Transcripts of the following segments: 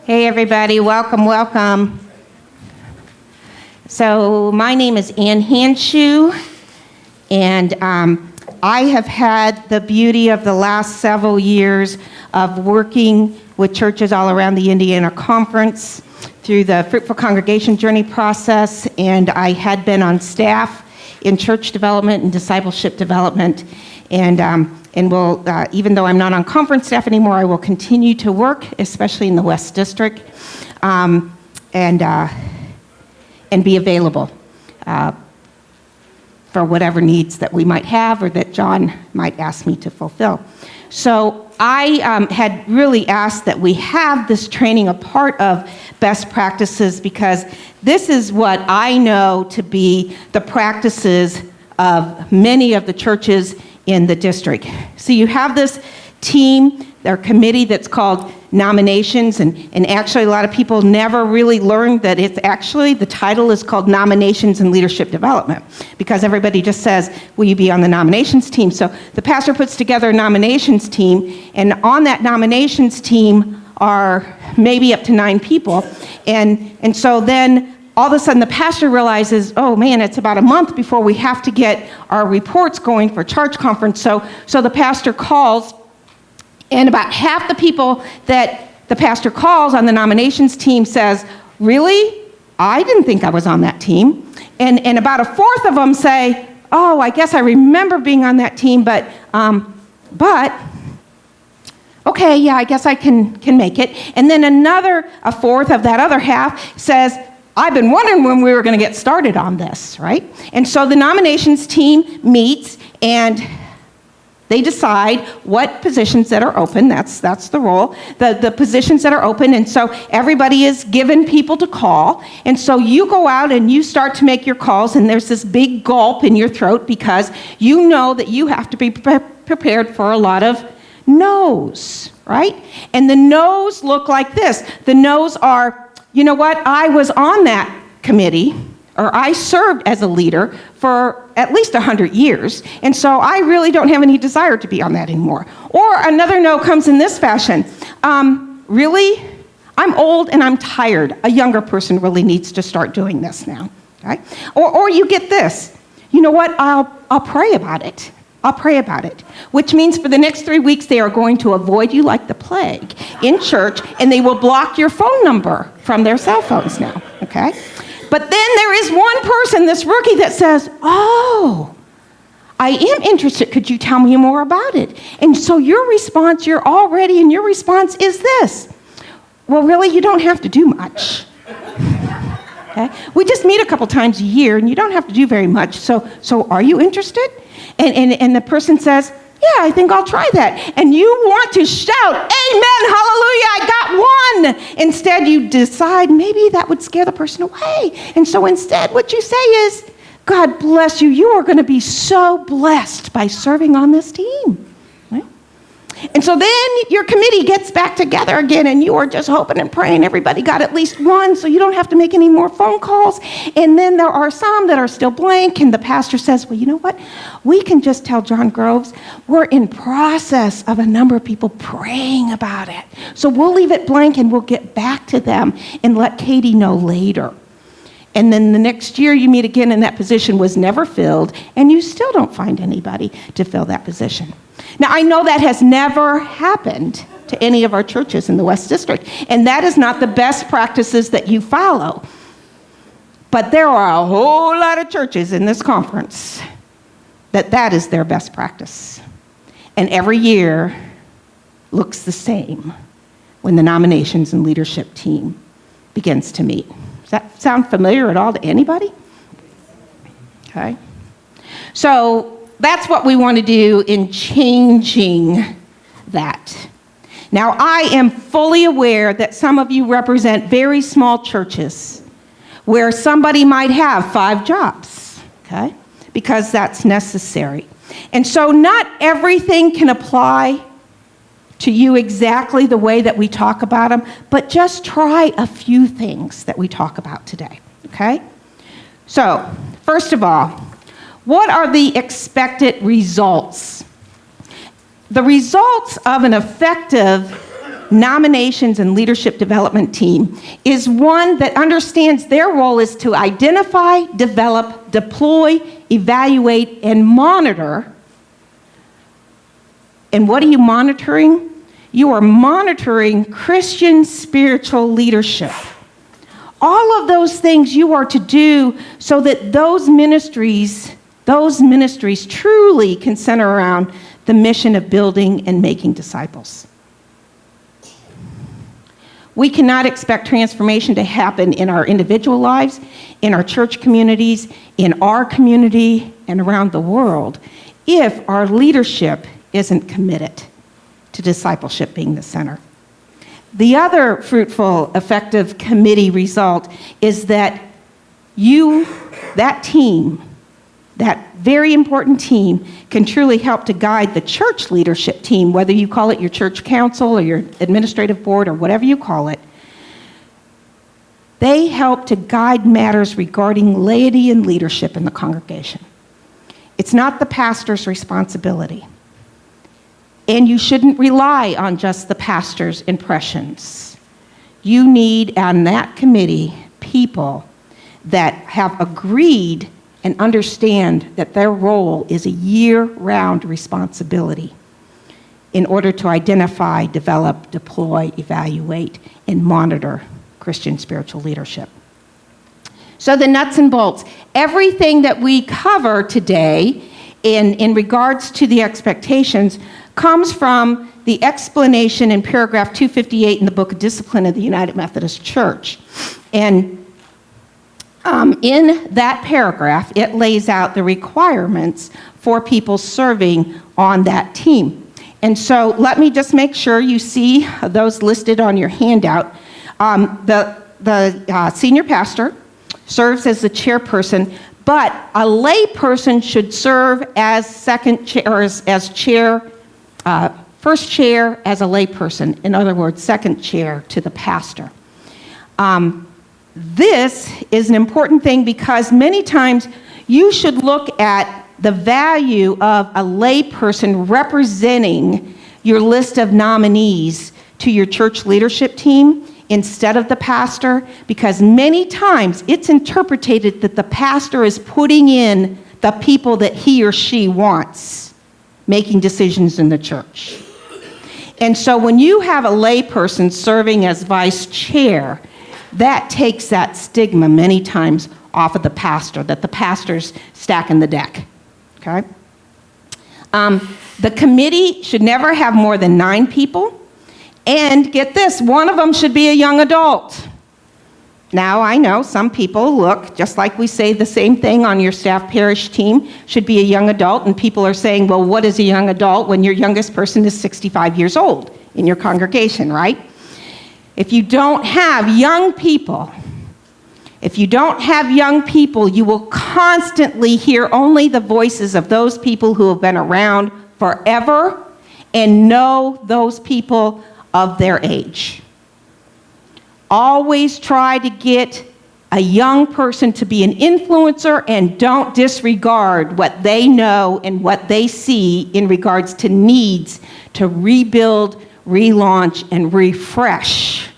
Hey everybody, welcome. So my name is Ann Handschu, and I have had the beauty of the last several years of working with churches all around the Indiana Conference through the Fruitful Congregation Journey process, and I had been on staff in church development and discipleship development, and will, even though I'm not on conference staff anymore, I will continue to work, especially in the West District, and be available for whatever needs that we might have or that John might ask me to fulfill. So I had really asked that we have this training a part of best practices, because this is what I know to be the practices of many of the churches in the district. So you have this team, their committee that's called nominations, and actually a lot of people never really learned that it's actually, the title is called Nominations and Leadership Development, because everybody just says, will you be on the nominations team? So the pastor puts together a nominations team, and on that nominations team are maybe up to 9 people, and so then all of a sudden the pastor realizes, oh man, it's about a month before we have to get our reports going for church conference. So the pastor calls, and about half the people that the pastor calls on the nominations team says, really? I didn't think I was on that team. And about a fourth of them say, oh, I guess I remember being on that team, but okay, yeah, I guess I can make it. And then a fourth of that other half says, I've been wondering when we were going to get started on this, right? And so the nominations team meets, and they decide what positions that are open. That's the role. The positions that are open, and so everybody is given people to call. And so you go out and you start to make your calls, and there's this big gulp in your throat because you know that you have to be prepared for a lot of no's, right? And the no's look like this. The no's are, you know what, I was on that committee, or I served as a leader for at least 100 years, and so I really don't have any desire to be on that anymore. Or another no comes in this fashion. Really? I'm old and I'm tired. A younger person really needs to start doing this now, right? Or you get this. You know what, I'll pray about it. I'll pray about it, which means for the next 3 weeks, they are going to avoid you like the plague in church, and they will block your phone number from their cell phones now, okay? But then there is one person, this rookie, that says, oh, I am interested. Could you tell me more about it? And so your response, you're all ready, and your response is this. Well, really, you don't have to do much. Okay? We just meet a couple times a year, and you don't have to do very much. So are you interested? And the person says, yeah, I think I'll try that. And you want to shout, amen, hallelujah, I got one. Instead, you decide maybe that would scare the person away. And so instead, what you say is, God bless you. You are going to be so blessed by serving on this team. Right? And so then your committee gets back together again, and you are just hoping and praying everybody got at least one, so you don't have to make any more phone calls. And then there are some that are still blank, and the pastor says, well, you know what? We can just tell John Groves we're in process of a number of people praying about it. So we'll leave it blank, and we'll get back to them and let Katie know later. And then the next year you meet again, and that position was never filled, and you still don't find anybody to fill that position. Now, I know that has never happened to any of our churches in the West District, and that is not the best practices that you follow. But there are a whole lot of churches in this conference that is their best practice. And every year looks the same when the nominations and leadership team begins to meet. Does that sound familiar at all to anybody? Okay. So that's what we want to do in changing that. Now, I am fully aware that some of you represent very small churches where somebody might have 5 jobs, okay? Because that's necessary. And so not everything can apply to you exactly the way that we talk about them, but just try a few things that we talk about today, okay? So, first of all, what are the expected results? The results of an effective nominations and leadership development team is one that understands their role is to identify, develop, deploy, evaluate, and monitor. And what are you monitoring? You are monitoring Christian spiritual leadership. All of those things you are to do so that those ministries truly can center around the mission of building and making disciples. We cannot expect transformation to happen in our individual lives, in our church communities, in our community, and around the world if our leadership isn't committed to discipleship being the center. The other fruitful, effective committee result is that that team, that very important team, can truly help to guide the church leadership team, whether you call it your church council or your administrative board or whatever you call it. They help to guide matters regarding laity and leadership in the congregation. It's not the pastor's responsibility. And you shouldn't rely on just the pastor's impressions. You need, on that committee, people that have agreed and understand that their role is a year-round responsibility in order to identify, develop, deploy, evaluate, and monitor Christian spiritual leadership. So the nuts and bolts, everything that we cover today in regards to the expectations comes from the explanation in paragraph 258 in the Book of Discipline of the United Methodist Church. And in that paragraph, it lays out the requirements for people serving on that team. And so let me just make sure you see those listed on your handout. The senior pastor serves as the chairperson, but a lay person should serve as second chair, or as chair, first chair as a lay person. In other words, second chair to the pastor. This is an important thing because many times you should look at the value of a lay person representing your list of nominees to your church leadership team instead of the pastor, because many times it's interpreted that the pastor is putting in the people that he or she wants making decisions in the church. And so when you have a lay person serving as vice chair, that takes that stigma many times off of the pastor, that the pastor's stacking the deck, okay? The committee should never have more than 9 people. And get this, one of them should be a young adult. Now, I know some people look, just like we say the same thing on your staff parish team, should be a young adult, and people are saying, well, what is a young adult when your youngest person is 65 years old in your congregation, right? If you don't have young people, you will constantly hear only the voices of those people who have been around forever and know those people of their age. Always try to get a young person to be an influencer and don't disregard what they know and what they see in regards to needs to rebuild, relaunch, and refresh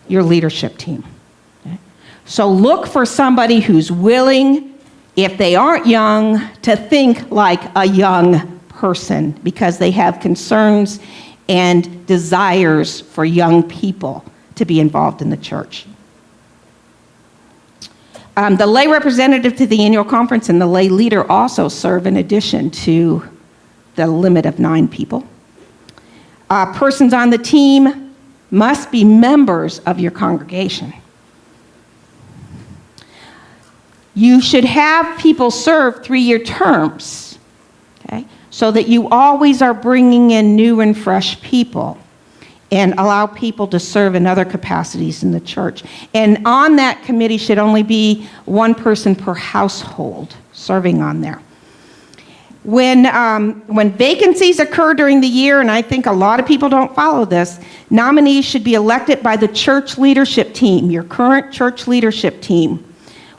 your leadership team. Okay? So look for somebody who's willing, if they aren't young, to think like a young person because they have concerns and desires for young people to be involved in the church. The lay representative to the annual conference and the lay leader also serve in addition to the limit of 9 people. Persons on the team must be members of your congregation. You should have people serve 3-year terms, okay, so that you always are bringing in new and fresh people and allow people to serve in other capacities in the church. And on that committee should only be 1 person per household serving on there. When vacancies occur during the year, and I think a lot of people don't follow this, nominees should be elected by the church leadership team, your current church leadership team,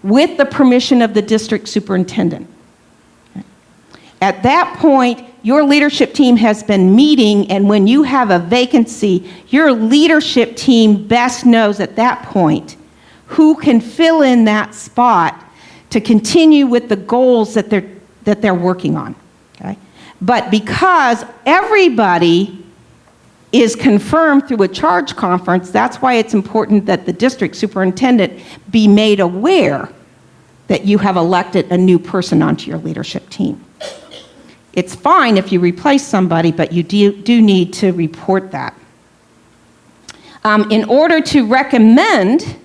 with the permission of the district superintendent. At that point, your leadership team has been meeting, and when you have a vacancy, your leadership team best knows at that point who can fill in that spot to continue with the goals that they're working on. Okay? But because everybody is confirmed through a charge conference, that's why it's important that the district superintendent be made aware that you have elected a new person onto your leadership team. It's fine if you replace somebody, but you do need to report that. In order to recommend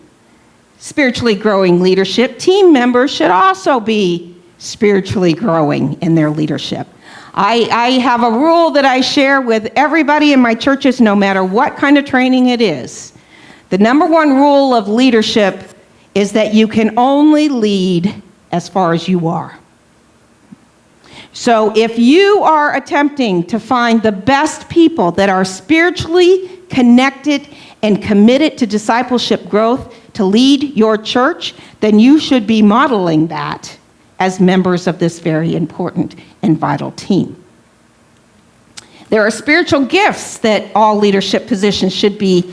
spiritually growing leadership, team members should also be spiritually growing in their leadership. I have a rule that I share with everybody in my churches, no matter what kind of training it is. The number one rule of leadership is that you can only lead as far as you are. So if you are attempting to find the best people that are spiritually connected and committed to discipleship growth to lead your church, then you should be modeling that as members of this very important and vital team. There are spiritual gifts that all leadership positions should be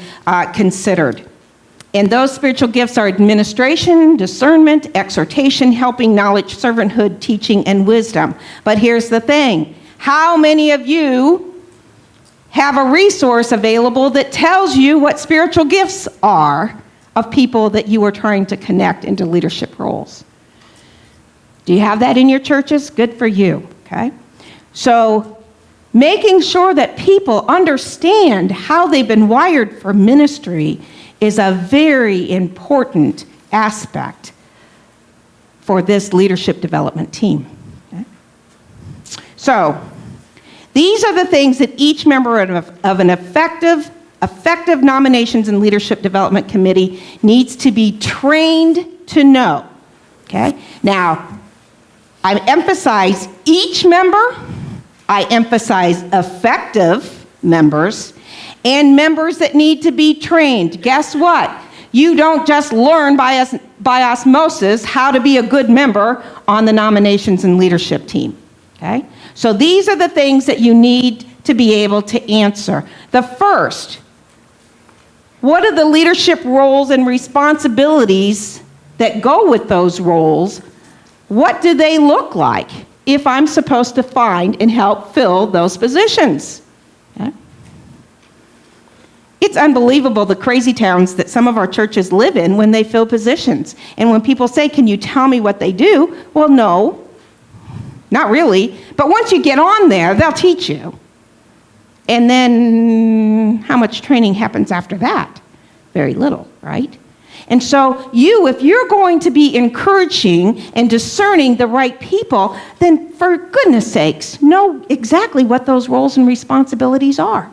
considered. And those spiritual gifts are administration, discernment, exhortation, helping, knowledge, servanthood, teaching, and wisdom. But here's the thing. How many of you have a resource available that tells you what spiritual gifts are of people that you are trying to connect into leadership roles? Do you have that in your churches? Good for you, okay? So making sure that people understand how they've been wired for ministry is a very important aspect for this leadership development team. Okay? So these are the things that each member of an effective nominations and leadership development committee needs to be trained to know. Okay? Now, I emphasize each member, I emphasize effective members, and members that need to be trained. Guess what? You don't just learn by osmosis how to be a good member on the nominations and leadership team. Okay? So these are the things that you need to be able to answer. The first, what are the leadership roles and responsibilities that go with those roles? What do they look like if I'm supposed to find and help fill those positions? Okay? It's unbelievable the crazy towns that some of our churches live in when they fill positions. And when people say, can you tell me what they do? Well, no, not really. But once you get on there, they'll teach you. And then how much training happens after that? Very little, right? And so if you're going to be encouraging and discerning the right people, then for goodness sakes, know exactly what those roles and responsibilities are.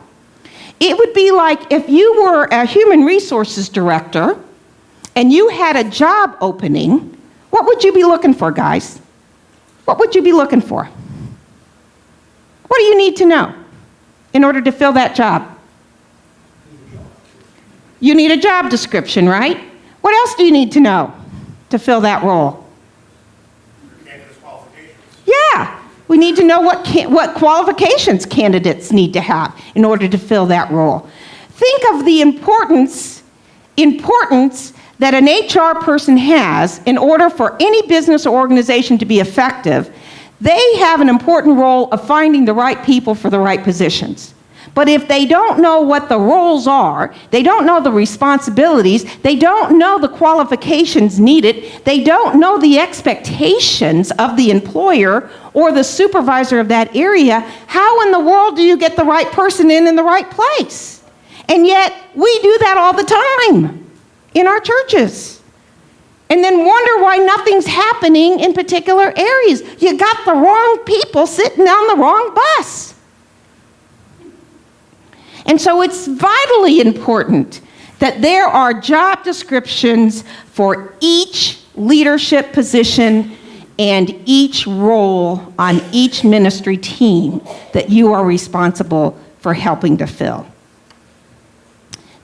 It would be like if you were a human resources director and you had a job opening, what would you be looking for, guys? What would you be looking for? What do you need to know in order to fill that job? You need a job description, right? What else do you need to know to fill that role? Yeah, we need to know what qualifications candidates need to have in order to fill that role. Think of the importance that an HR person has in order for any business or organization to be effective. They have an important role of finding the right people for the right positions. But if they don't know what the roles are, they don't know the responsibilities, they don't know the qualifications needed, they don't know the expectations of the employer or the supervisor of that area, how in the world do you get the right person in the right place? And yet, we do that all the time in our churches. And then wonder why nothing's happening in particular areas. You got the wrong people sitting on the wrong bus. And so it's vitally important that there are job descriptions for each leadership position and each role on each ministry team that you are responsible for helping to fill.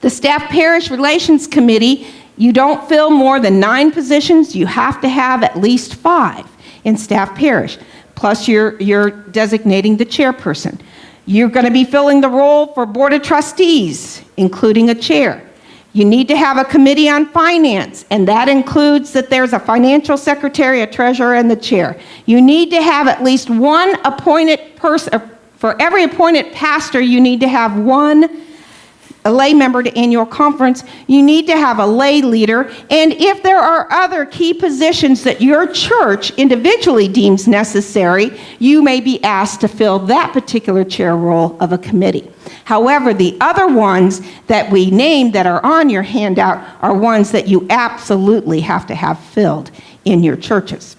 The Staff Parish Relations Committee, you don't fill more than 9 positions. You have to have at least 5 in staff parish. plus you're designating the chairperson. You're going to be filling the role for board of trustees, including a chair. You need to have a committee on finance, and that includes that there's a financial secretary, a treasurer, and the chair. You need to have at least one appointed person. For every appointed pastor, you need to have a lay member to annual conference. You need to have a lay leader. And if there are other key positions that your church individually deems necessary, you may be asked to fill that particular chair role of a committee. However, the other ones that we named that are on your handout are ones that you absolutely have to have filled in your churches.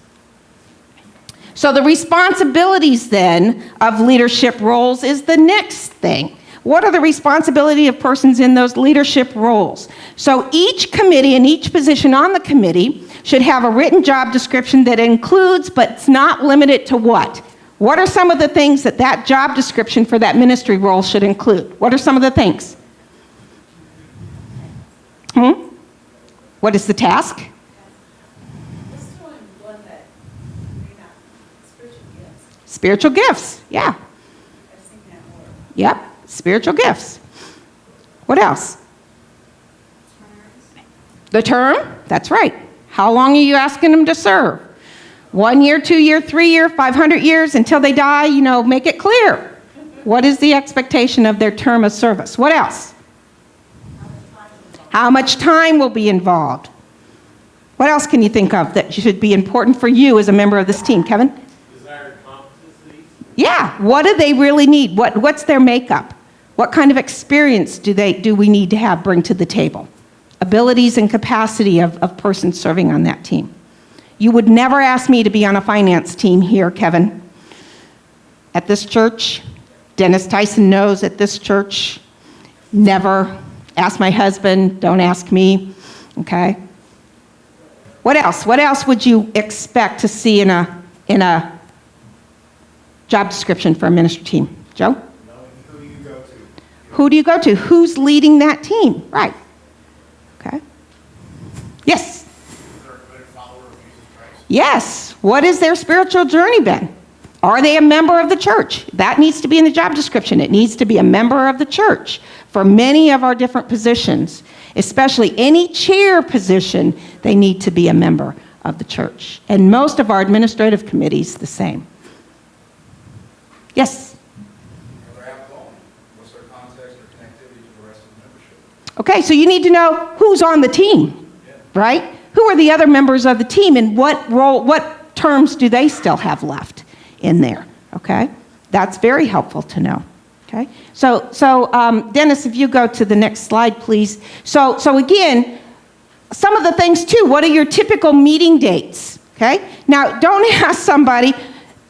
So the responsibilities then of leadership roles is the next thing. What are the responsibility of persons in those leadership roles? So each committee and each position on the committee should have a written job description that includes, but it's not limited to what? What are some of the things that job description for that ministry role should include? What are some of the things? What is the task? Spiritual gifts, yeah. Yep. Spiritual gifts. What else? The term? That's right. How long are you asking them to serve? 1 year, 2 year, 3 year, 500 years until they die? Make it clear. What is the expectation of their term of service? What else? How much time will be involved? What else can you think of that should be important for you as a member of this team? Kevin? Desired competencies. Yeah. What do they really need? What's their makeup? What kind of experience do we need to bring to the table? Abilities and capacity of persons serving on that team. You would never ask me to be on a finance team here, Kevin. At this church, Dennis Tyson knows at this church, never. Ask my husband, don't ask me, okay? What else? What else would you expect to see in a job description for a ministry team? Joe? Who do you go to? Who's leading that team? Right. Okay. Yes? Yes. What is their spiritual journey been? Are they a member of the church? That needs to be in the job description. It needs to be a member of the church for many of our different positions, especially any chair position, they need to be a member of the church. And most of our administrative committees, the same. Yes? Okay, so you need to know who's on the team, right? Who are the other members of the team and what terms do they still have left in there, okay? That's very helpful to know, okay? So Dennis, if you go to the next slide, please. So again, some of the things too, what are your typical meeting dates, okay? Now, don't ask somebody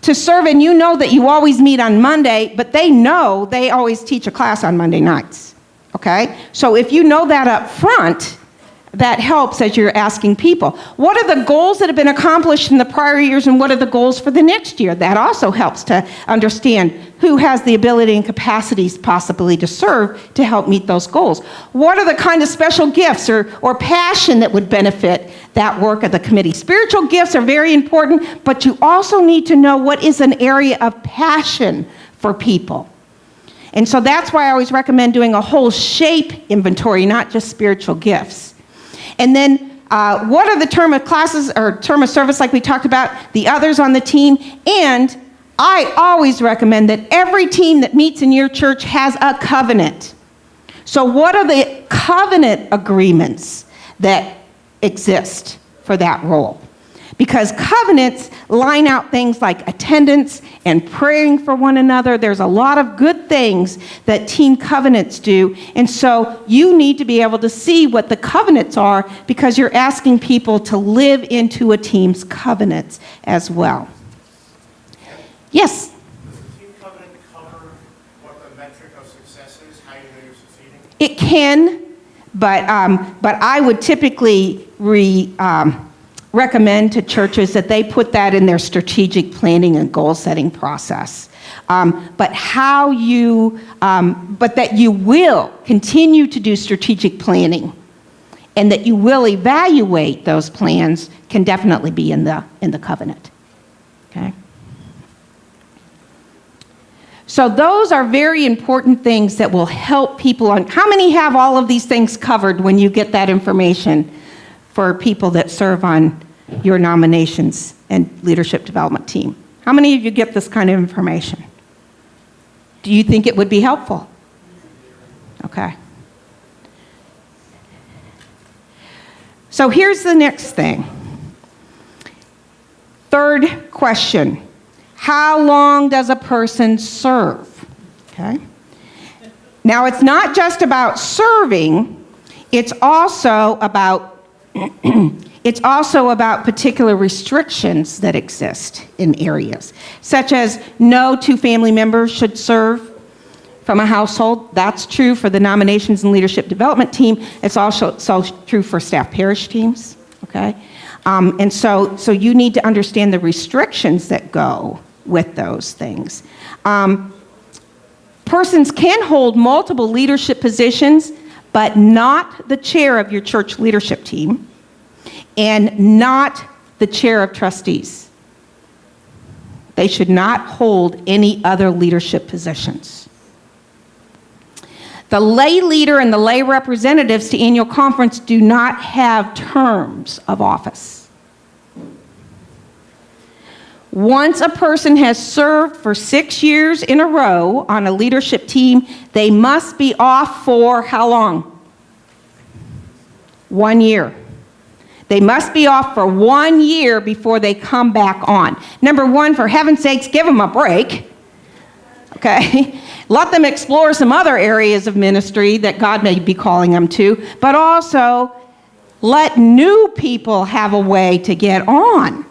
to serve and you know that you always meet on Monday, but they know they always teach a class on Monday nights. Okay? So if you know that up front, that helps as you're asking people. What are the goals that have been accomplished in the prior years and what are the goals for the next year? That also helps to understand who has the ability and capacities possibly to serve to help meet those goals. What are the kind of special gifts or passion that would benefit that work of the committee? Spiritual gifts are very important, but you also need to know what is an area of passion for people. And so that's why I always recommend doing a whole shape inventory, not just spiritual gifts. And then what are the term of classes or term of service like we talked about, the others on the team. And I always recommend that every team that meets in your church has a covenant. So what are the covenant agreements that exist for that role? Because covenants line out things like attendance and praying for one another. There's a lot of good things that team covenants do. And so you need to be able to see what the covenants are because you're asking people to live into a team's covenants as well. Yes? Does the team covenant cover what the metric of success is, how you know you're succeeding? It can, but I would typically recommend to churches that they put that in their strategic planning and goal setting process. But that you will continue to do strategic planning and that you will evaluate those plans can definitely be in the covenant. Okay? So those are very important things that will help people on. How many have all of these things covered when you get that information for people that serve on your nominations and leadership development team? How many of you get this kind of information? Do you think it would be helpful? Okay. So here's the next thing. Third question. How long does a person serve? Okay. Now, it's not just about serving, it's also about particular restrictions that exist in areas, such as no two family members should serve from a household. That's true for the nominations and leadership development team. It's also true for staff parish teams, okay? And so you need to understand the restrictions that go with those things. Persons can hold multiple leadership positions, but not the chair of your church leadership team and not the chair of trustees. They should not hold any other leadership positions. The lay leader and the lay representatives to annual conference do not have terms of office. Once a person has served for 6 years in a row on a leadership team, they must be off for how long? 1 year. They must be off for 1 year before they come back on. Number one, for heaven's sakes, give them a break. Okay? Let them explore some other areas of ministry that God may be calling them to, but also let new people have a way to get on.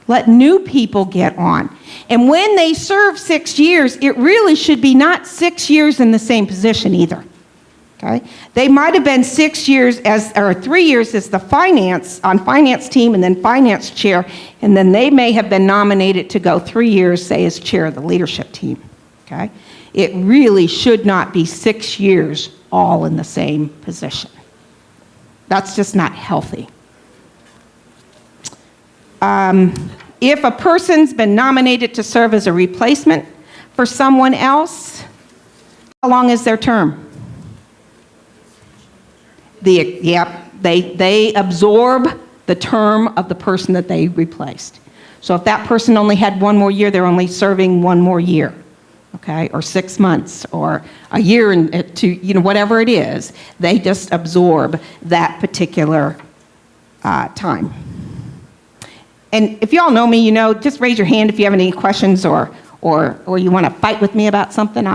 Let new people get on. And when they serve 6 years, it really should be not 6 years in the same position either. Okay? They might have been 6 years or 3 years as the finance team and then finance chair, and then they may have been nominated to go 3 years, say, as chair of the leadership team. Okay? It really should not be 6 years all in the same position. That's just not healthy. If a person's been nominated to serve as a replacement for someone else, how long is their term? They absorb the term of the person that they replaced. So if that person only had 1 more year, they're only serving 1 more year, okay, or 6 months, or a year and whatever it is. They just absorb that particular time. And if you all know me, just raise your hand if you have any questions or you want to fight with me about something.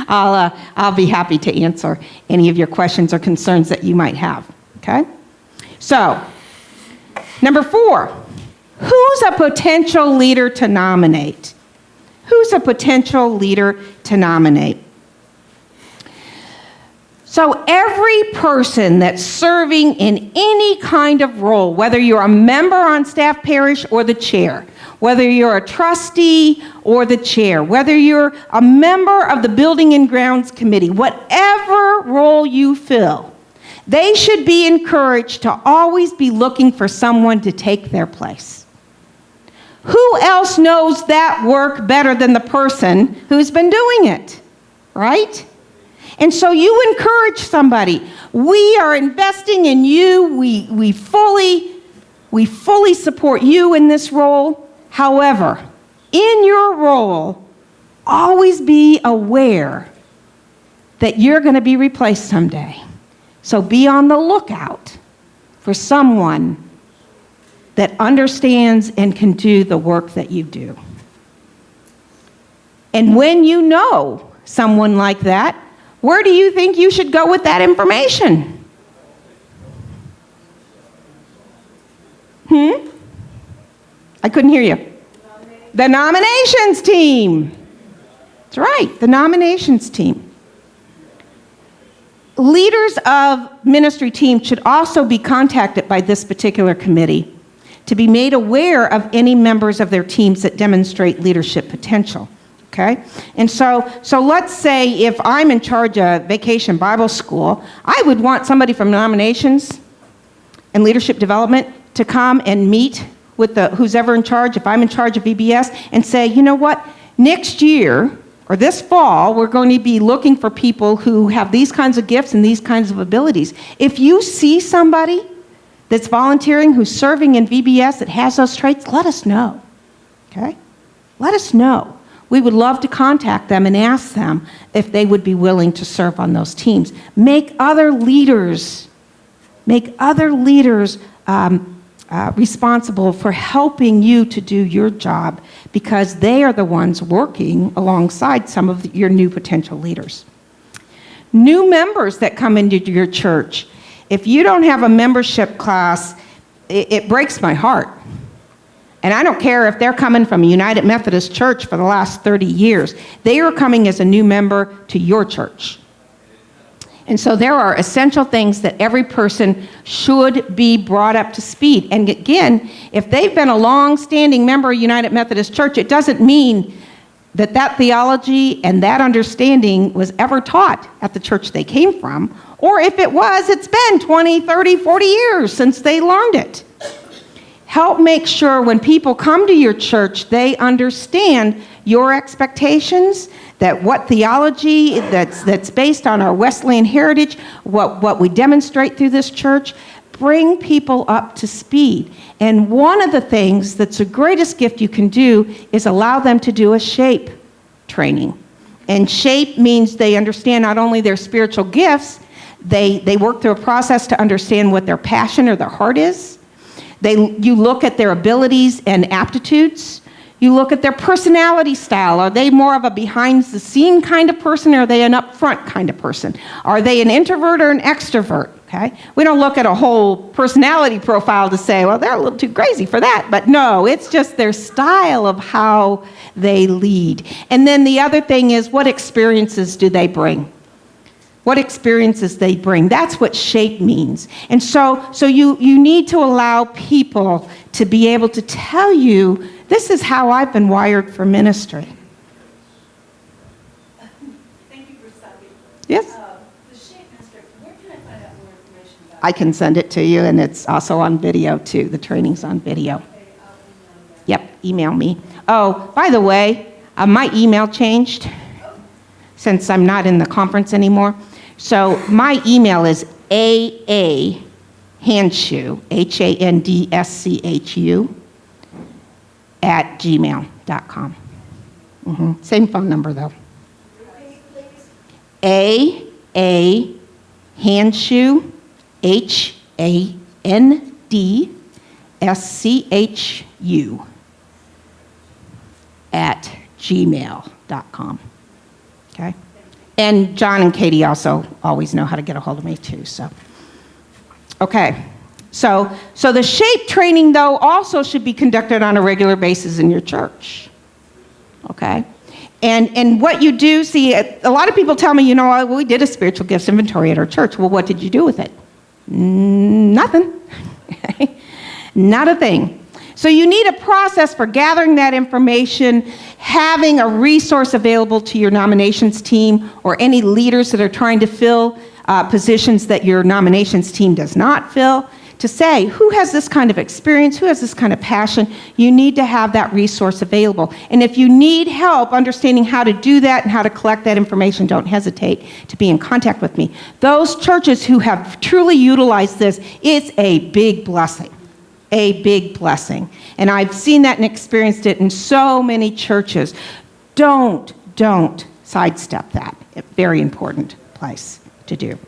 I'll be happy to answer any of your questions or concerns that you might have. Okay? So, number 4, who's a potential leader to nominate? Who's a potential leader to nominate? So every person that's serving in any kind of role, whether you're a member on staff parish or the chair, whether you're a trustee or the chair, whether you're a member of the Building and Grounds Committee, whatever role you fill, they should be encouraged to always be looking for someone to take their place. Who else knows that work better than the person who's been doing it, right? And so you encourage somebody. We are investing in you. We fully support you in this role. However, in your role, always be aware that you're going to be replaced someday. So be on the lookout for someone that understands and can do the work that you do. And when you know someone like that, where do you think you should go with that information? I couldn't hear you. The nominations team. That's right, the nominations team. Leaders of ministry teams should also be contacted by this particular committee to be made aware of any members of their teams that demonstrate leadership potential. Okay? And so let's say if I'm in charge of Vacation Bible School, I would want somebody from nominations and leadership development to come and meet with who's ever in charge, if I'm in charge of VBS, and say, you know what, next year or this fall, we're going to be looking for people who have these kinds of gifts and these kinds of abilities. If you see somebody that's volunteering, who's serving in VBS that has those traits, let us know, okay? Let us know. We would love to contact them and ask them if they would be willing to serve on those teams. Make other leaders responsible for helping you to do your job, because they are the ones working alongside some of your new potential leaders. New members that come into your church, if you don't have a membership class, it breaks my heart. And I don't care if they're coming from a United Methodist church for the last 30 years. They are coming as a new member to your church. And so there are essential things that every person should be brought up to speed. And again, if they've been a long-standing member of United Methodist Church, it doesn't mean that that theology and that understanding was ever taught at the church they came from. Or if it was, it's been 20, 30, 40 years since they learned it. Help make sure when people come to your church, they understand your expectations, that what theology that's based on our Wesleyan heritage, what we demonstrate through this church, bring people up to speed. And one of the things that's the greatest gift you can do is allow them to do a SHAPE training. And SHAPE means they understand not only their spiritual gifts, they work through a process to understand what their passion or their heart is. You look at their abilities and aptitudes. You look at their personality style. Are they more of a behind-the-scene kind of person, or are they an up-front kind of person? Are they an introvert or an extrovert? Okay? We don't look at a whole personality profile to say, well, they're a little too crazy for that. But no, it's just their style of how they lead. And then the other thing is, what experiences do they bring? What experiences they bring. That's what SHAPE means. And so you need to allow people to be able to tell you, this is how I've been wired for ministry. Thank you for stopping. Yes? The SHAPE Master, where can I find out more information about it? I can send it to you, and it's also on video too. The training's on video. Okay, I'll email that. Yep, email me. Oh, by the way, my email changed since I'm not in the conference anymore. So my email is Handschu, Handschu, @gmail.com. Same phone number, though. Handschu, HANDSCHU, @gmail.com. Okay? And John and Katie also always know how to get a hold of me too, so. Okay, so the SHAPE training, though, also should be conducted on a regular basis in your church, okay? And what you do, see, a lot of people tell me, you know, we did a spiritual gifts inventory at our church. Well, what did you do with it? Nothing, not a thing. So you need a process for gathering that information, having a resource available to your nominations team or any leaders that are trying to fill positions that your nominations team does not fill, to say, who has this kind of experience, who has this kind of passion? You need to have that resource available. And if you need help understanding how to do that and how to collect that information, don't hesitate to be in contact with me. Those churches who have truly utilized this, it's a big blessing. A big blessing. And I've seen that and experienced it in so many churches. Don't sidestep that. A very important place to do.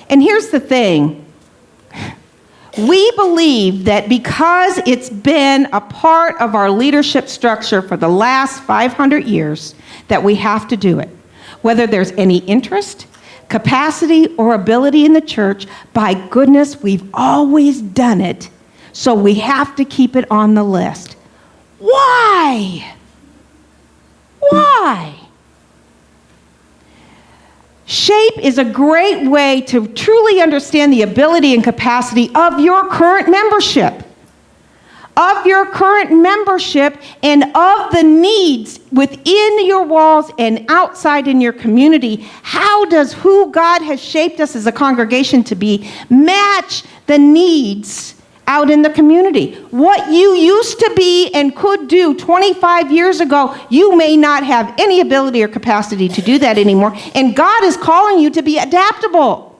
And here's the thing. We believe that because it's been a part of our leadership structure for the last 500 years, that we have to do it. Whether there's any interest, capacity, or ability in the church, by goodness, we've always done it. So we have to keep it on the list. Why? Why? SHAPE is a great way to truly understand the ability and capacity of your current membership. Of your current membership and of the needs within your walls and outside in your community. How does who God has shaped us as a congregation to be match the needs out in the community. What you used to be and could do 25 years ago, you may not have any ability or capacity to do that anymore. And God is calling you to be adaptable.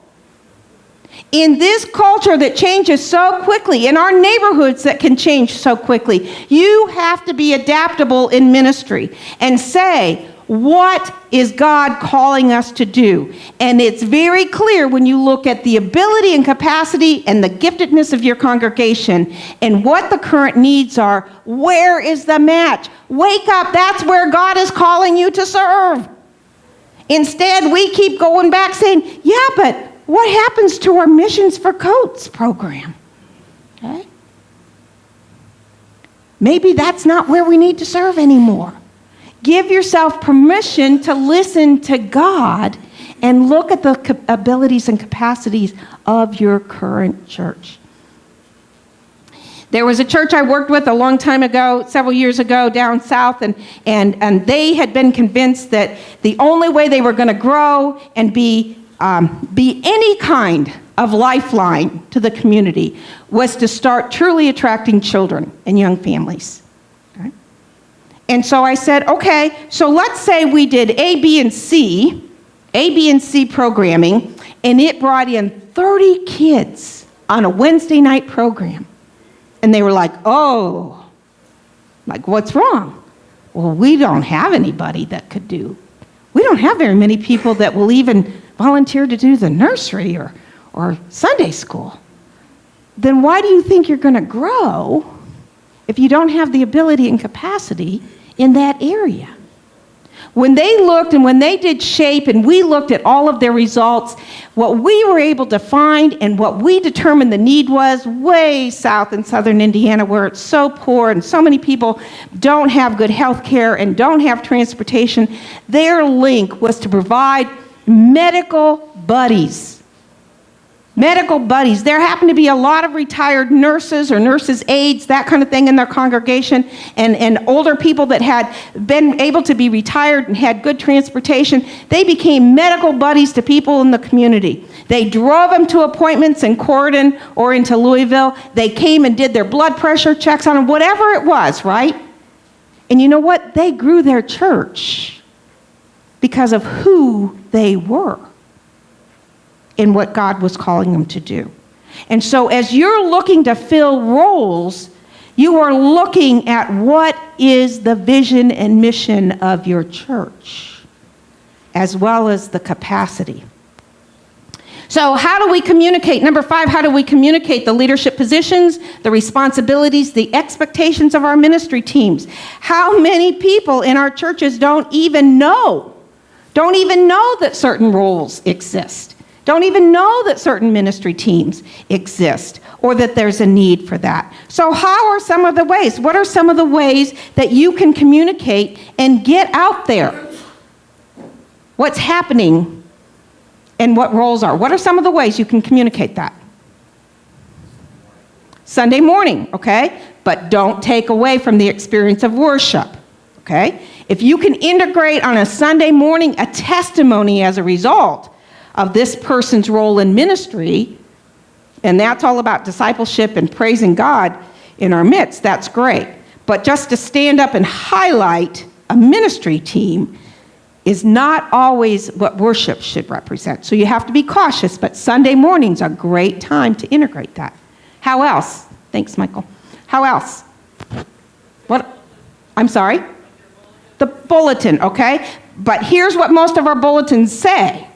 In this culture that changes so quickly, in our neighborhoods that can change so quickly, you have to be adaptable in ministry and say, what is God calling us to do? And it's very clear when you look at the ability and capacity and the giftedness of your congregation and what the current needs are, where is the match? Wake up, that's where God is calling you to serve. Instead, we keep going back saying, yeah, but what happens to our Missions for Coats program? Okay? Maybe that's not where we need to serve anymore. Give yourself permission to listen to God and look at the abilities and capacities of your current church. There was a church I worked with a long time ago, several years ago, down south, and they had been convinced that the only way they were going to grow and be any kind of lifeline to the community was to start truly attracting children and young families. Okay? And so I said, okay, so let's say we did A, B, and C programming, and it brought in 30 kids on a Wednesday night program. And they were like, oh, like what's wrong? Well, we don't have anybody that could do. We don't have very many people that will even volunteer to do the nursery or Sunday school. Then why do you think you're going to grow if you don't have the ability and capacity in that area? When they looked and when they did SHAPE and we looked at all of their results, what we were able to find and what we determined the need was way south in southern Indiana, where it's so poor and so many people don't have good health care and don't have transportation. Their link was to provide medical buddies. Medical buddies. There happened to be a lot of retired nurses or nurses' aides, that kind of thing in their congregation, and older people that had been able to be retired and had good transportation. They became medical buddies to people in the community. They drove them to appointments in Corydon or into Louisville. They came and did their blood pressure checks on them, whatever it was, right? And you know what? They grew their church because of who they were in what God was calling them to do. And so as you're looking to fill roles, you are looking at what is the vision and mission of your church, as well as the capacity. So how do we communicate? Number 5, how do we communicate the leadership positions, the responsibilities, the expectations of our ministry teams? How many people in our churches don't even know that certain roles exist? Don't even know that certain ministry teams exist or that there's a need for that. So how are some of the ways? What are some of the ways that you can communicate and get out there? What's happening and what roles are? What are some of the ways you can communicate that? Sunday morning, okay? But don't take away from the experience of worship, okay? If you can integrate on a Sunday morning a testimony as a result of this person's role in ministry, and that's all about discipleship and praising God in our midst, that's great. But just to stand up and highlight a ministry team is not always what worship should represent. So you have to be cautious, but Sunday morning's a great time to integrate that. How else? Thanks, Michael. How else? What? I'm sorry? The bulletin, okay? But here's what most of our bulletins say.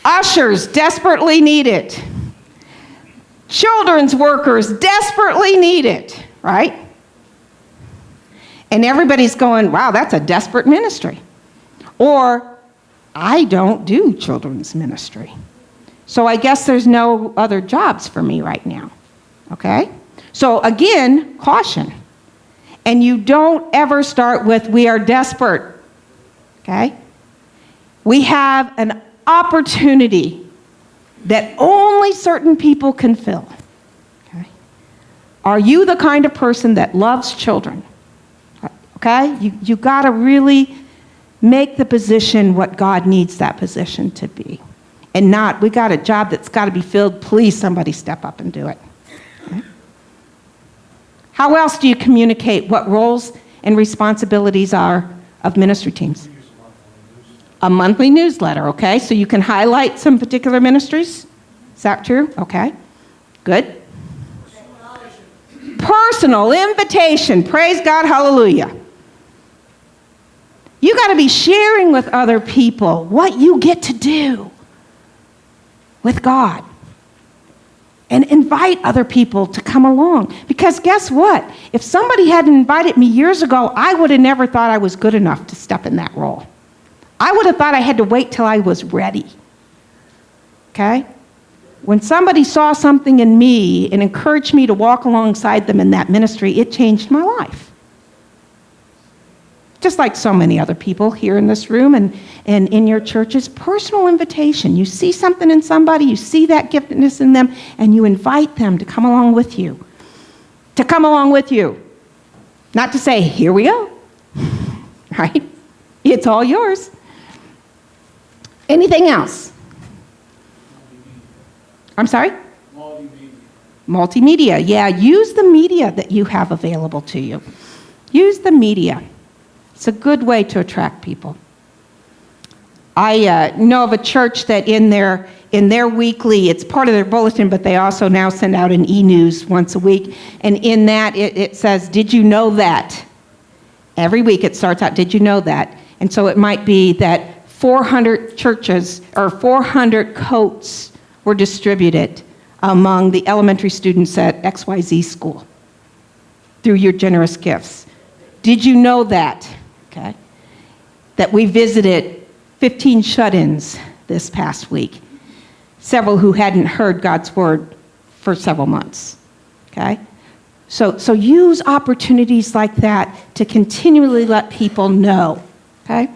Ushers desperately need it. Children's workers desperately need it, right? And everybody's going, wow, that's a desperate ministry. Or, I don't do children's ministry. So I guess there's no other jobs for me right now, okay? So again, caution. And you don't ever start with, we are desperate, okay? We have an opportunity that only certain people can fill. Okay? Are you the kind of person that loves children? Okay? You got to really make the position what God needs that position to be. And not, we got a job that's got to be filled, please somebody step up and do it. How else do you communicate what roles and responsibilities are of ministry teams? A monthly newsletter, okay? So you can highlight some particular ministries? Is that true? Okay. Good. Personal invitation. Praise God, hallelujah. You got to be sharing with other people what you get to do with God. And invite other people to come along. Because guess what? If somebody hadn't invited me years ago, I would have never thought I was good enough to step in that role. I would have thought I had to wait till I was ready. Okay? When somebody saw something in me and encouraged me to walk alongside them in that ministry, it changed my life. Just like so many other people here in this room and in your churches, personal invitation. You see something in somebody, you see that giftedness in them, and you invite them to come along with you. To come along with you. Not to say, here we go. Right? It's all yours. Anything else? I'm sorry? Multimedia. Yeah, use the media that you have available to you. Use the media. It's a good way to attract people. I know of a church that in their weekly, it's part of their bulletin, but they also now send out an e-news once a week. And in that, it says, did you know that? Every week it starts out, did you know that? And so it might be that 400 churches or 400 coats were distributed among the elementary students at XYZ school through your generous gifts. Did you know that? Okay. That we visited 15 shut-ins this past week. Several who hadn't heard God's word for several months. Okay? So use opportunities like that to continually let people know. Okay?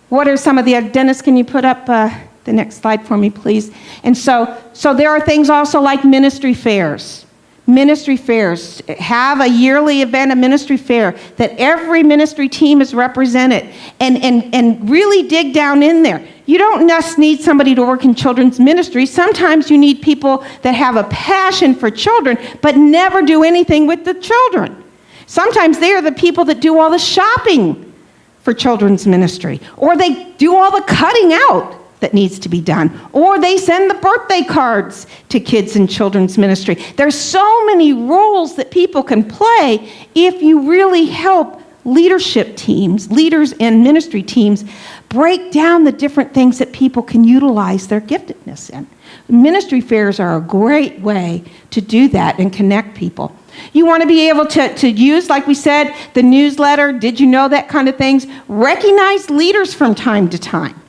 What are some of the, Dennis, can you put up the next slide for me, please? And so there are things also like ministry fairs. Ministry fairs. Have a yearly event, a ministry fair, that every ministry team is represented, and really dig down in there. You don't just need somebody to work in children's ministry. Sometimes you need people that have a passion for children, but never do anything with the children. Sometimes they are the people that do all the shopping for children's ministry, or they do all the cutting out that needs to be done, or they send the birthday cards to kids in children's ministry. There's so many roles that people can play if you really help leadership teams, leaders and ministry teams, break down the different things that people can utilize their giftedness in. Ministry fairs are a great way to do that and connect people. You want to be able to use, like we said, the newsletter, did you know that kind of things. Recognize leaders from time to time.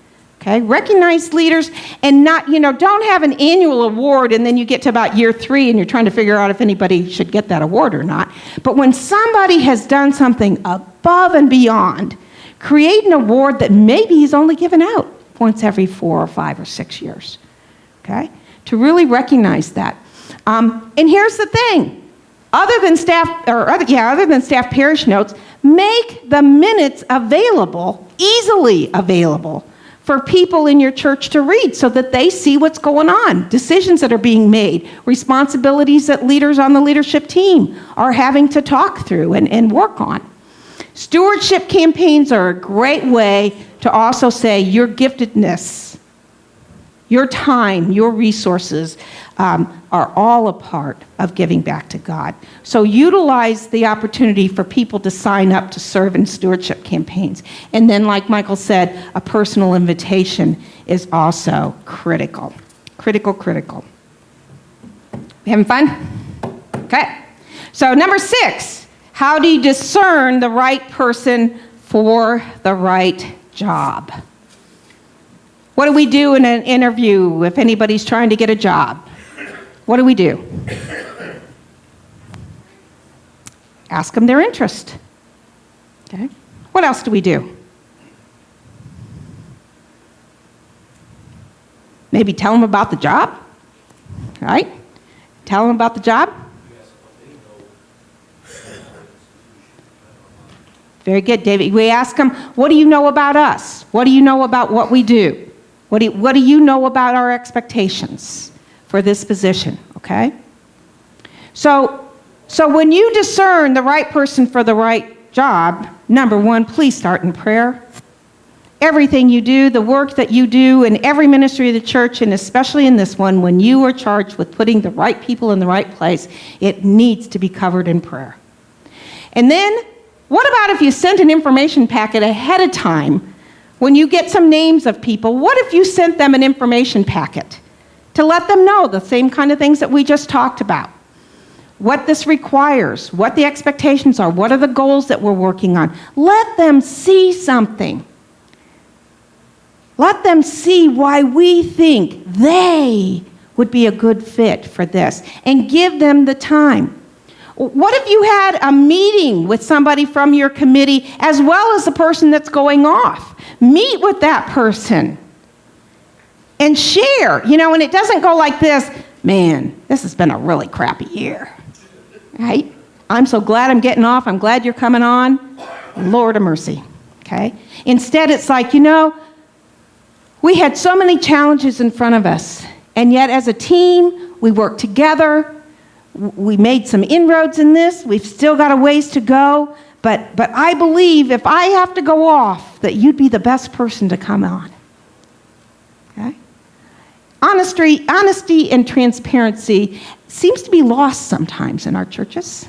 Okay, recognize leaders and not, don't have an annual award and then you get to about year 3 and you're trying to figure out if anybody should get that award or not. But when somebody has done something above and beyond, create an award that maybe is only given out once every 4 or 5 or 6 years. Okay, to really recognize that. And here's the thing: other than staff parish notes, make the minutes available, easily available, for people in your church to read so that they see what's going on, decisions that are being made, responsibilities that leaders on the leadership team are having to talk through and work on. Stewardship campaigns are a great way to also say your giftedness, your time, your resources are all a part of giving back to God. So utilize the opportunity for people to sign up to serve in stewardship campaigns. And then, like Michael said, a personal invitation is also critical. Critical. You having fun? Okay. So number 6, how do you discern the right person for the right job? What do we do in an interview if anybody's trying to get a job? What do we do? Ask them their interest. Okay. What else do we do? Maybe tell them about the job, right? Tell them about the job. Very good, David. We ask them, what do you know about us? What do you know about what we do? What do you know about our expectations for this position, okay? So So when you discern the right person for the right job, number one, please start in prayer. Everything you do, the work that you do in every ministry of the church, and especially in this one, when you are charged with putting the right people in the right place, it needs to be covered in prayer. And then, what about if you sent an information packet ahead of time? When you get some names of people, what if you sent them an information packet to let them know the same kind of things that we just talked about? What this requires, what the expectations are, what are the goals that we're working on. Let them see something. Let them see why we think they would be a good fit for this, and give them the time. What if you had a meeting with somebody from your committee as well as the person that's going off? Meet with that person and share, and it doesn't go like this, man, this has been a really crappy year, right? I'm so glad I'm getting off. I'm glad you're coming on. Lord of mercy, okay? Instead, it's like, we had so many challenges in front of us, and yet as a team, we worked together. We made some inroads in this. We've still got a ways to go, but I believe if I have to go off, that you'd be the best person to come on. Okay? Honesty and transparency seems to be lost sometimes in our churches.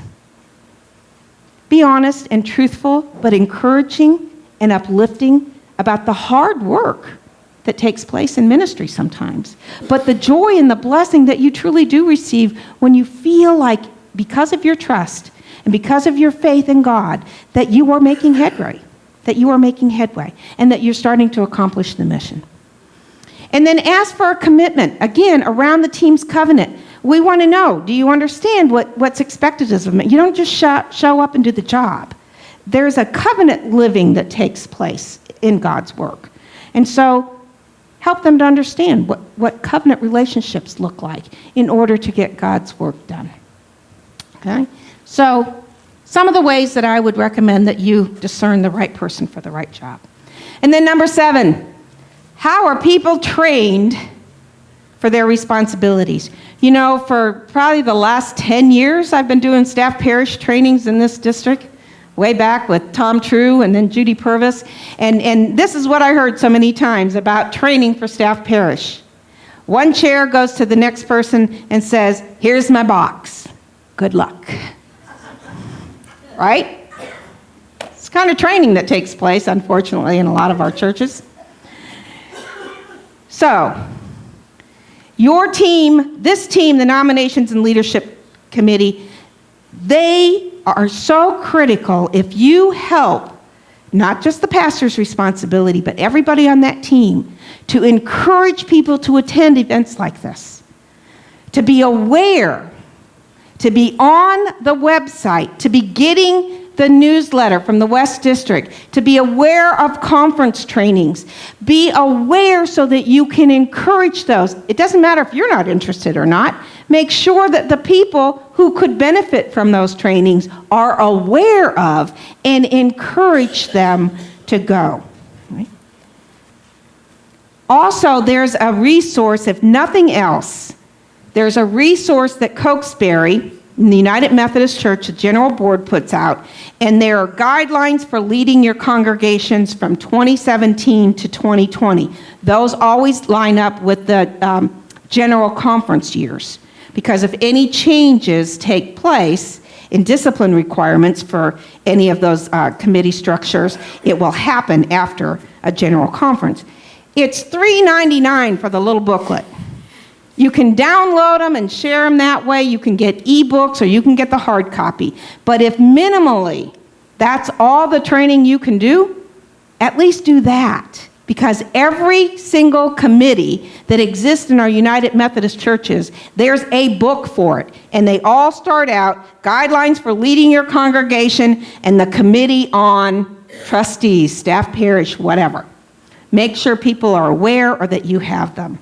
Be honest and truthful, but encouraging and uplifting about the hard work that takes place in ministry sometimes. But the joy and the blessing that you truly do receive when you feel like, because of your trust and because of your faith in God, that you are making headway, and that you're starting to accomplish the mission. And then ask for a commitment, again, around the team's covenant. We want to know, do you understand what's expected of them? You don't just show up and do the job. There's a covenant living that takes place in God's work. And so, help them to understand what covenant relationships look like in order to get God's work done. Okay? So, some of the ways that I would recommend that you discern the right person for the right job. And then number 7, how are people trained for their responsibilities? For probably the last 10 years, I've been doing staff parish trainings in this district. Way back with Tom True and then Judy Purvis. And this is what I heard so many times about training for staff parish. One chair goes to the next person and says, here's my box. Good luck. Right? It's kind of training that takes place, unfortunately, in a lot of our churches. So, your team, this team, the Nominations and Leadership Committee, they are so critical. If you help, not just the pastor's responsibility, but everybody on that team, to encourage people to attend events like this, to be aware, to be on the website, to be getting the newsletter from the West District, to be aware of conference trainings. Be aware so that you can encourage those. It doesn't matter if you're not interested or not. Make sure that the people who could benefit from those trainings are aware of and encourage them to go. Right? Also, there's a resource, if nothing else, there's a resource that Cokesbury, in the United Methodist Church, the General Board puts out, and there are guidelines for leading your congregations from 2017 to 2020. Those always line up with the General Conference years, because if any changes take place in discipline requirements for any of those committee structures, it will happen after a General Conference. It's $3.99 for the little booklet. You can download them and share them that way. You can get ebooks or you can get the hard copy. But if minimally that's all the training you can do, at least do that. Because every single committee that exists in our United Methodist churches, there's a book for it. And they all start out, guidelines for leading your congregation and the committee on trustees, staff parish, whatever. Make sure people are aware or that you have them.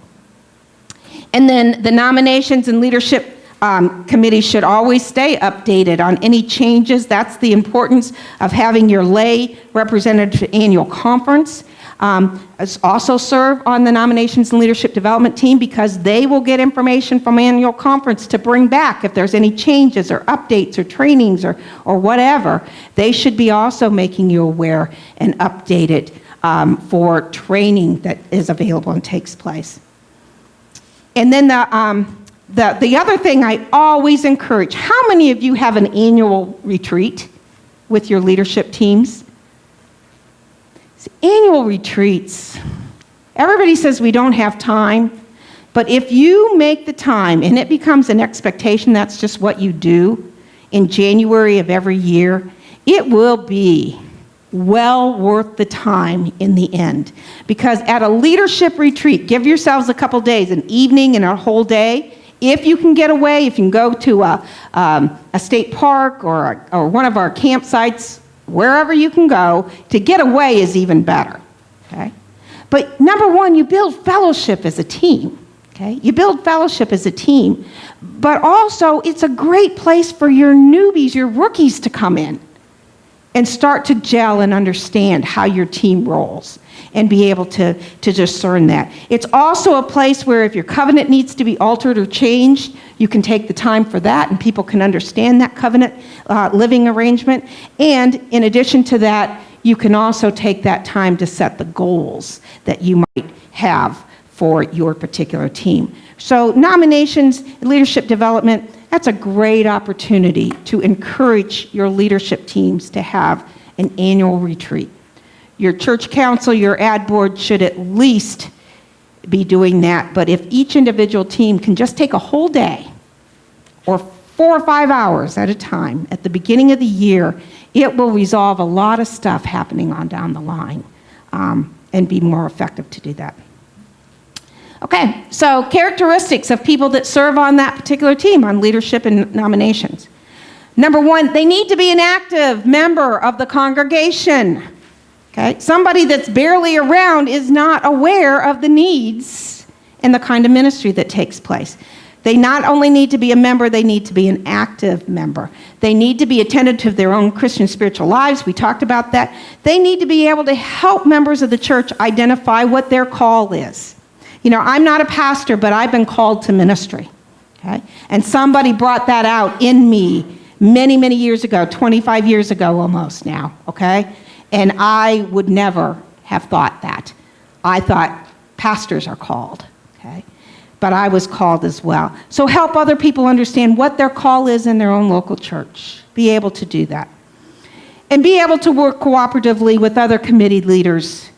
And then the Nominations and Leadership Committee should always stay updated on any changes. That's the importance of having your lay representative annual conference. also serve on the Nominations and Leadership Development team because they will get information from annual conference to bring back if there's any changes or updates or trainings or whatever. They should be also making you aware and updated for training that is available and takes place. And then the other thing I always encourage, how many of you have an annual retreat with your leadership teams? Annual retreats, everybody says we don't have time, but if you make the time and it becomes an expectation, that's just what you do in January of every year, it will be well worth the time in the end. Because at a leadership retreat, give yourselves a couple days, an evening and a whole day. If you can get away, if you can go to a state park or one of our campsites, wherever you can go, to get away is even better, okay? But number one, you build fellowship as a team, okay? You build fellowship as a team, but also it's a great place for your newbies, your rookies to come in and start to gel and understand how your team rolls and be able to discern that. It's also a place where if your covenant needs to be altered or changed, you can take the time for that and people can understand that covenant living arrangement. And in addition to that, you can also take that time to set the goals that you might have for your particular team. So nominations, leadership development, that's a great opportunity to encourage your leadership teams to have an annual retreat. Your church council, your ad board should at least be doing that, but if each individual team can just take a whole day or 4 or 5 hours at a time at the beginning of the year, it will resolve a lot of stuff happening on down the line and be more effective to do that. Okay, so characteristics of people that serve on that particular team on leadership and nominations. Number one, they need to be an active member of the congregation. Okay, somebody that's barely around is not aware of the needs and the kind of ministry that takes place. They not only need to be a member, they need to be an active member. They need to be attentive to their own Christian spiritual lives. We talked about that. They need to be able to help members of the church identify what their call is. You know, I'm not a pastor, but I've been called to ministry. Okay? And somebody brought that out in me many, many years ago, 25 years ago almost now, okay? And I would never have thought that. I thought pastors are called, okay? But I was called as well. So help other people understand what their call is in their own local church. Be able to do that. And be able to work cooperatively with other committee leaders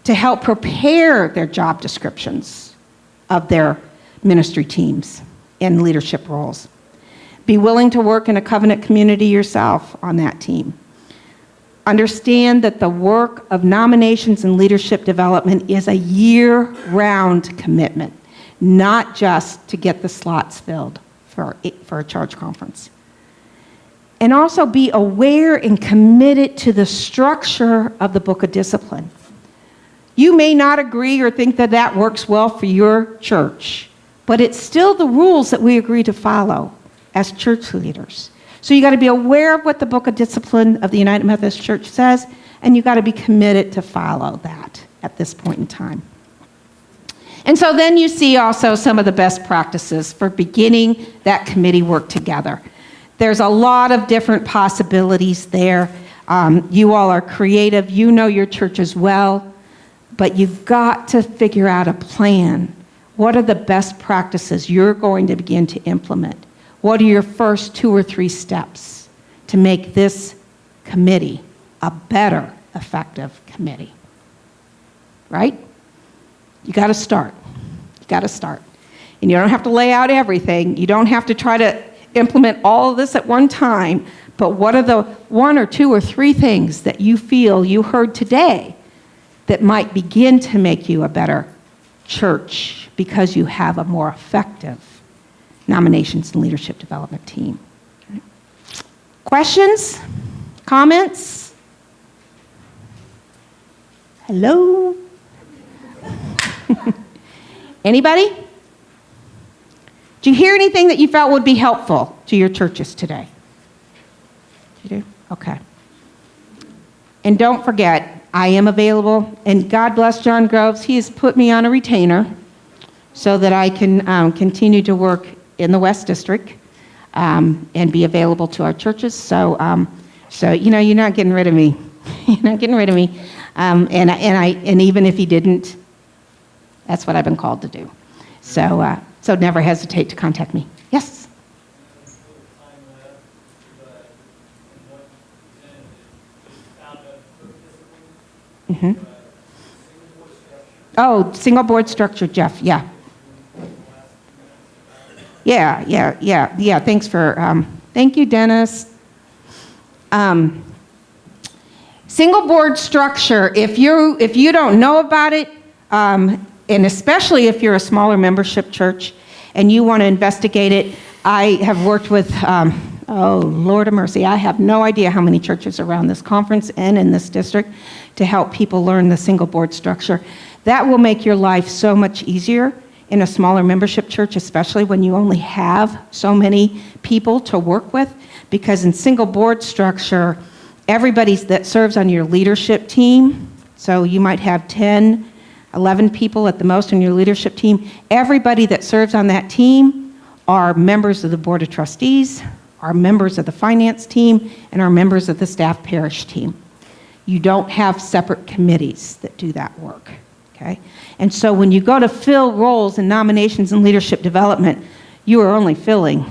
to help prepare their job descriptions of their ministry teams and leadership roles. Be willing to work in a covenant community yourself on that team. Understand that the work of nominations and leadership development is a year-round commitment, not just to get the slots filled for a church conference. And also be aware and committed to the structure of the Book of Discipline. You may not agree or think that that works well for your church, but it's still the rules that we agree to follow as church leaders. So you got to be aware of what the Book of Discipline of the United Methodist Church says, and you got to be committed to follow that at this point in time. And so then you see also some of the best practices for beginning that committee work together. There's a lot of different possibilities there. You all are creative. You know your church as well. But you've got to figure out a plan. What are the best practices you're going to begin to implement? What are your first 2 or 3 steps to make this committee a better, effective committee? Right? You got to start. You got to start. And you don't have to lay out everything. You don't have to try to implement all of this at one time. But what are the 1 or 2 or 3 things that you feel you heard today that might begin to make you a better church because you have a more effective nominations and leadership development team? Okay. Questions? Comments? Hello? Anybody? Did you hear anything that you felt would be helpful to your churches today? You do? Okay. And don't forget, I am available, and God bless John Groves. He has put me on a retainer so that I can continue to work in the West District and be available to our churches. So you're not getting rid of me. You're not getting rid of me. And even if he didn't, that's what I've been called to do. So never hesitate to contact me. Yes. Mm-hmm. Oh, single board structure, Jeff. Yeah. Yeah. Thanks for. Thank you, Dennis. Single board structure. If you don't know about it, and especially if you're a smaller membership church and you want to investigate it, I have worked with. Oh, Lord of mercy, I have no idea how many churches around this conference and in this district to help people learn the single board structure. That will make your life so much easier in a smaller membership church, especially when you only have so many people to work with, because in single board structure, everybody that serves on your leadership team, so you might have 10, 11 people at the most on your leadership team, everybody that serves on that team are members of the Board of Trustees, are members of the finance team, and are members of the staff parish team. You don't have separate committees that do that work, okay? And so when you go to fill roles in nominations and leadership development, you are only filling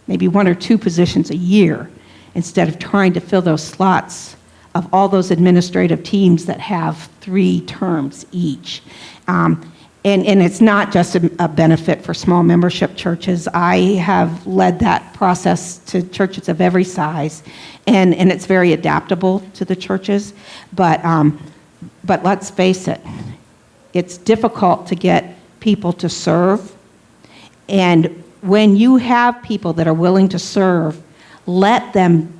maybe 1 or 2 positions a year instead of trying to fill those slots of all those administrative teams that have 3 terms each. And it's not just a benefit for small membership churches. I have led that process to churches of every size, and it's very adaptable to the churches. But let's face it, it's difficult to get people to serve. And when you have people that are willing to serve, let them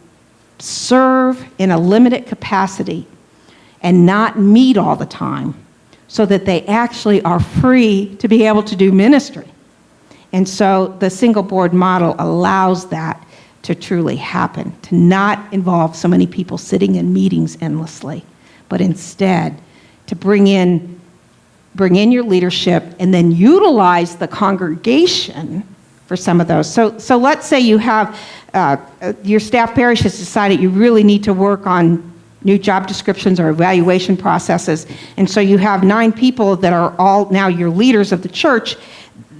serve in a limited capacity and not meet all the time, so that they actually are free to be able to do ministry. And so the single board model allows that to truly happen, to not involve so many people sitting in meetings endlessly, but instead to bring in your leadership and then utilize the congregation for some of those. So let's say you have, your staff parish has decided you really need to work on new job descriptions or evaluation processes. And so you have 9 people that are all now your leaders of the church,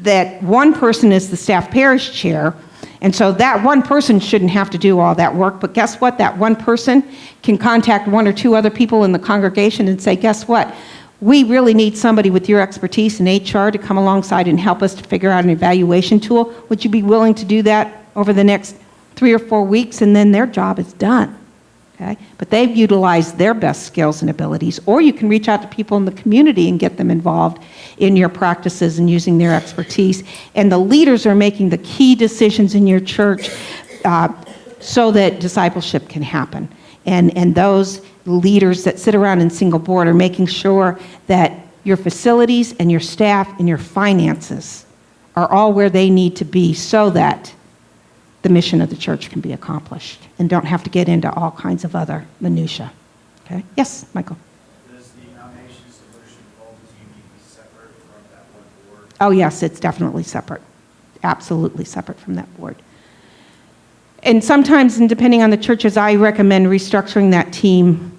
that one person is the staff parish chair. And so that one person shouldn't have to do all that work. But guess what? That one person can contact 1 or 2 other people in the congregation and say, guess what? We really need somebody with your expertise in HR to come alongside and help us to figure out an evaluation tool. Would you be willing to do that over the next 3 or 4 weeks? And then their job is done. Okay? But they've utilized their best skills and abilities. Or you can reach out to people in the community and get them involved in your practices and using their expertise. And the leaders are making the key decisions in your church so that discipleship can happen. And those leaders that sit around in single board are making sure that your facilities and your staff and your finances are all where they need to be so that the mission of the church can be accomplished and don't have to get into all kinds of other minutia. Okay? Yes, Michael. Does the nominations and leadership involvement team need to be separate from that one board? Oh, yes, it's definitely separate. Absolutely separate from that board. And sometimes, and depending on the churches, I recommend restructuring that team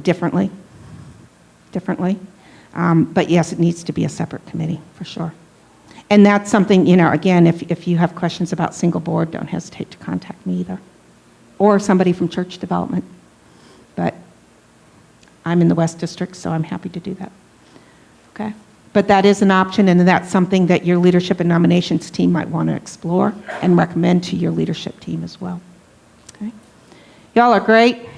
differently. But yes, it needs to be a separate committee, for sure. And that's something, again, if you have questions about single board, don't hesitate to contact me either. Or somebody from church development. But I'm in the West District, so I'm happy to do that. Okay? But that is an option, and that's something that your leadership and nominations team might want to explore and recommend to your leadership team as well. Okay? Y'all are great.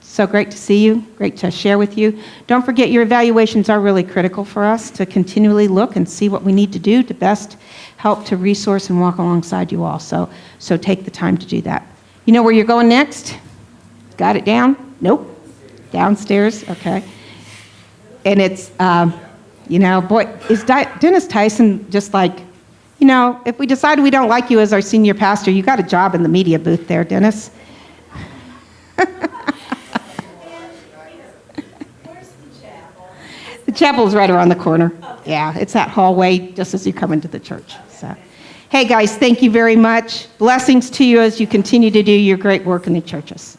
So great to see you, great to share with you. Don't forget your evaluations are really critical for us to continually look and see what we need to do to best help to resource and walk alongside you all. So take the time to do that. You know where you're going next? Got it down? Nope. Downstairs? Okay. And it's, boy, is Dennis Tyson just like, if we decide we don't like you as our senior pastor, you got a job in the media booth there, Dennis. chapel's right around the corner. Yeah, it's that hallway just as you come into the church. So, hey guys, thank you very much. Blessings to you as you continue to do your great work in the churches.